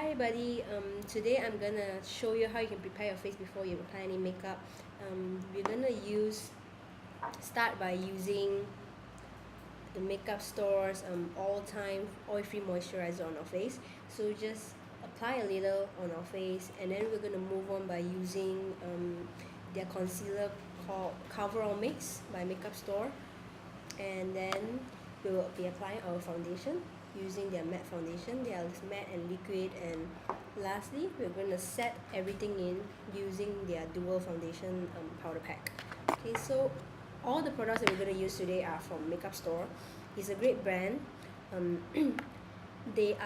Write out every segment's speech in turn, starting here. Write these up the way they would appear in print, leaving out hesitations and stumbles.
Hi everybody, today I'm gonna show you how you can prepare your face before you apply any makeup. We're gonna start by using the makeup store's all-time oil-free moisturizer on our face. So just apply a little on our face, and then we're gonna move on by using their concealer called Cover All Mix by Makeup Store, and then we will be applying our foundation using their matte foundation. They are matte and liquid, and lastly we're going to set everything in using their dual foundation powder pack. Okay, so all the products that we're going to use today are from Makeup Store. It's a great brand. um, they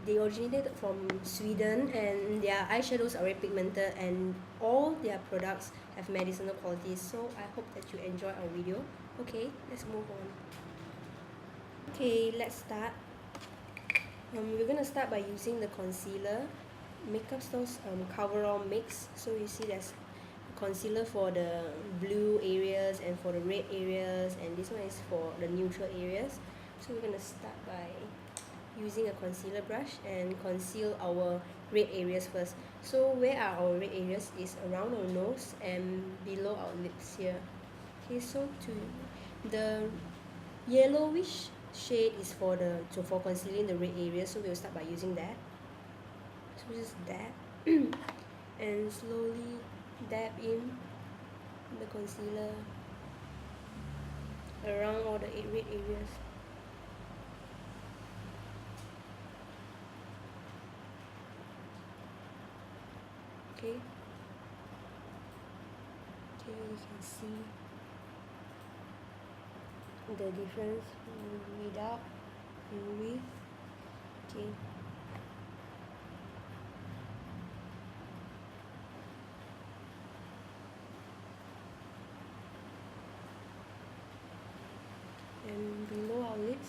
originated from Sweden, and their eyeshadows are very pigmented, and all their products have medicinal qualities. So I hope that you enjoy our video. Okay, let's move on. Okay, let's start. We're gonna start by using the concealer, Makeup Store's Coverall Mix. So you see there's concealer for the blue areas and for the red areas, and this one is for the neutral areas. So we're gonna start by using a concealer brush and conceal our red areas first. So where are our red areas is around our nose and below our lips here. Okay, so the yellowish shade is for concealing the red area, so we'll start by using that. So just dab and slowly dab in the concealer around all the red areas. Okay, you can see the difference without and with. Okay, and below our lips.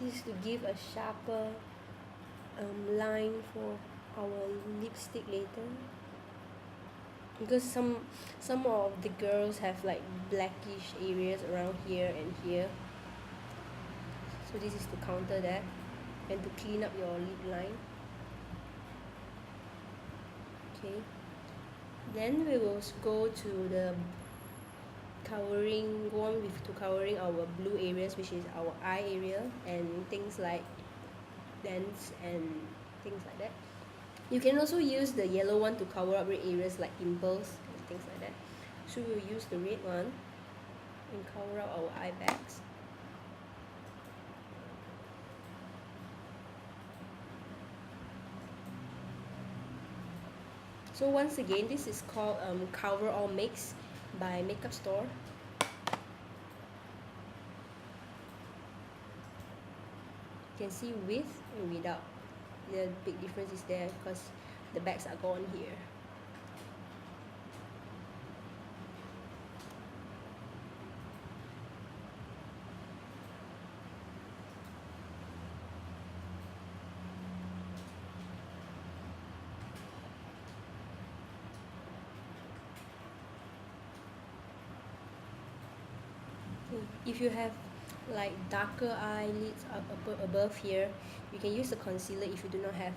This is to give a sharper line for our lipstick later, because some of the girls have like blackish areas around here and here. So this is to counter that and to clean up your lip line. Okay, then we will go to the covering our blue areas, which is our eye area and things like lens and things like that. You can also use the yellow one to cover up red areas like pimples and things like that. So we'll use the red one and cover up our eye bags. So once again, this is called Cover All Mix by Makeup Store. You can see with and without. The big difference is there because the bags are gone here. If you have like darker eyelids up above here, you can use the concealer if you do not have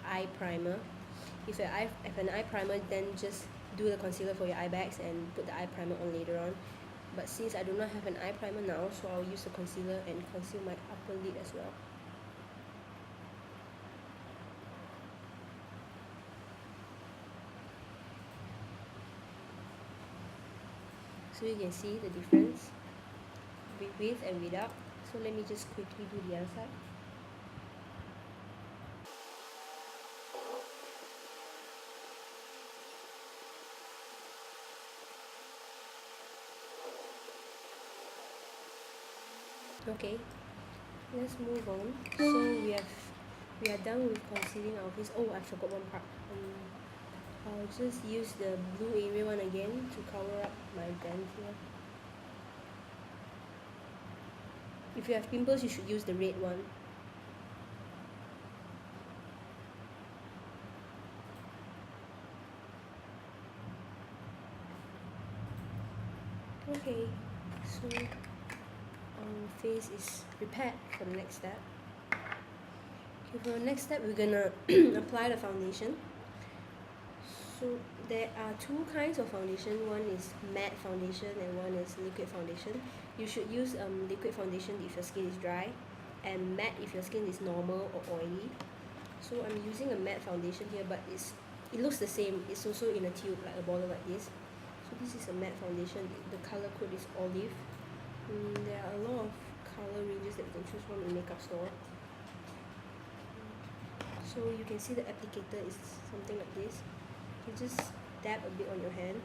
eye primer. If you have an eye primer, then just do the concealer for your eye bags and put the eye primer on later on. But since I do not have an eye primer now, so I'll use the concealer and conceal my upper lid as well. So you can see the difference with and without. So let me just quickly do the other side. Okay, let's move on. So we are done with concealing our face. Oh, I forgot one part. I'll just use the blue area one again to cover up my band here. If you have pimples, you should use the red one. Okay, so our face is prepared for the next step. Okay, for the next step, we're gonna apply the foundation. So there are two kinds of foundation. One is matte foundation and one is liquid foundation. You should use liquid foundation if your skin is dry, and matte if your skin is normal or oily. So I'm using a matte foundation here, but it looks the same. It's also in a tube, like a bottle like this. So this is a matte foundation. The color code is olive. There are a lot of color ranges that you can choose from in makeup store. So you can see the applicator is something like this. You just dab a bit on your hand.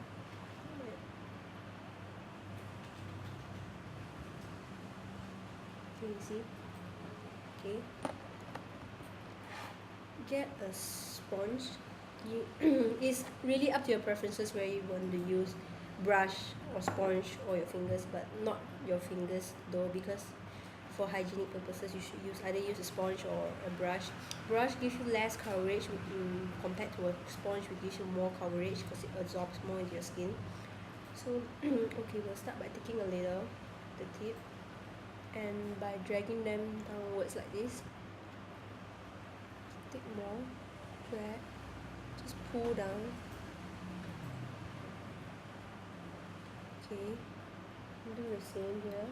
Can you see? Okay. Get a sponge. It's really up to your preferences where you want to use brush or sponge or your fingers, but not your fingers though, because for hygienic purposes you should either use a sponge or a brush. Brush gives you less coverage compared to a sponge, which gives you more coverage because it absorbs more into your skin. So okay, we'll start by taking a little, the tip, and by dragging them downwards like this. Take more, drag, just pull down. Okay, do the same here.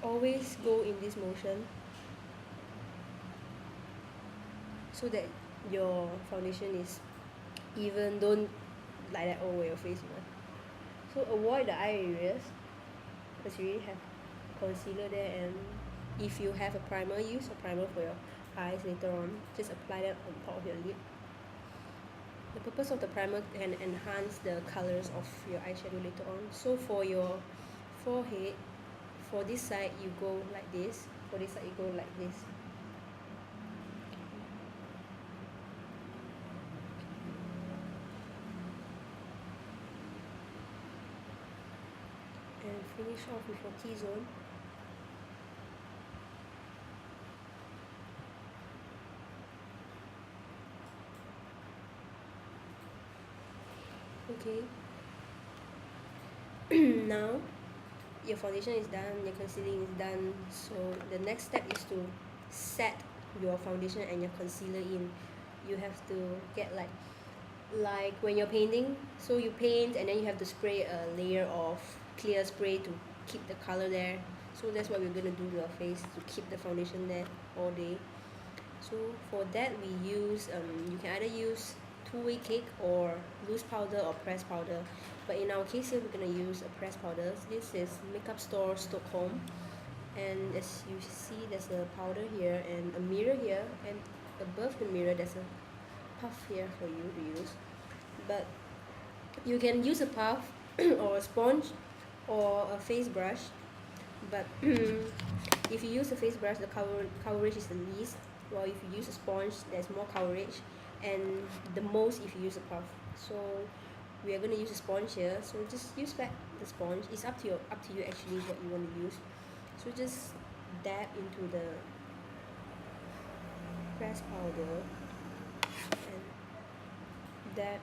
Always go in this motion so that your foundation is even. Don't like that all over your face, you know. So avoid the eye areas because you already have concealer there, and if you have a primer, use a primer for your eyes later on. Just apply that on top of your lid. The purpose of the primer can enhance the colors of your eyeshadow later on. So for your forehead, for this side you go like this, for this side you go like this. And finish off with your T-zone. Okay. Now your foundation is done, your concealing is done. So the next step is to set your foundation and your concealer in. You have to get like when you're painting, so you paint and then you have to spray a layer of clear spray to keep the color there. So that's what we're gonna do to your face, to keep the foundation there all day. So for that we use you can either use two-way cake or loose powder or pressed powder, but in our case here we're gonna use a pressed powder. This is Makeup Store Stockholm, and as you see there's a powder here and a mirror here, and above the mirror there's a puff here for you to use. But you can use a puff or a sponge or a face brush, but if you use a face brush the coverage is the least, while if you use a sponge there's more coverage, and the most if you use a puff. So we are going to use a sponge here, so just use back the sponge. It's up to you actually what you want to use. So just dab into the pressed powder and dab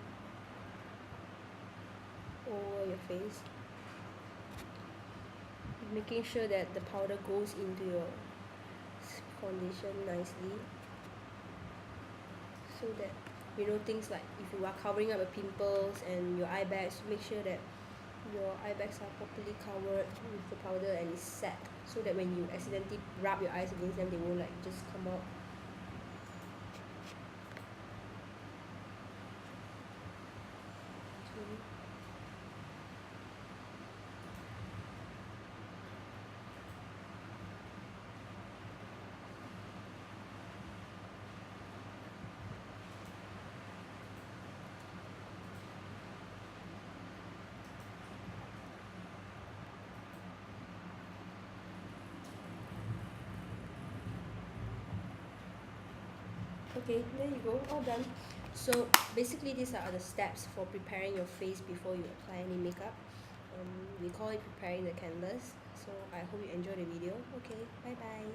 over your face, making sure that the powder goes into your foundation nicely, so that you know things like if you are covering up the pimples and your eye bags, make sure that your eye bags are properly covered with the powder and it's set, so that when you accidentally rub your eyes against them they won't like just come out. Okay, there you go, all done. So basically these are the steps for preparing your face before you apply any makeup. We call it preparing the canvas. So I hope you enjoy the video. Okay, bye bye.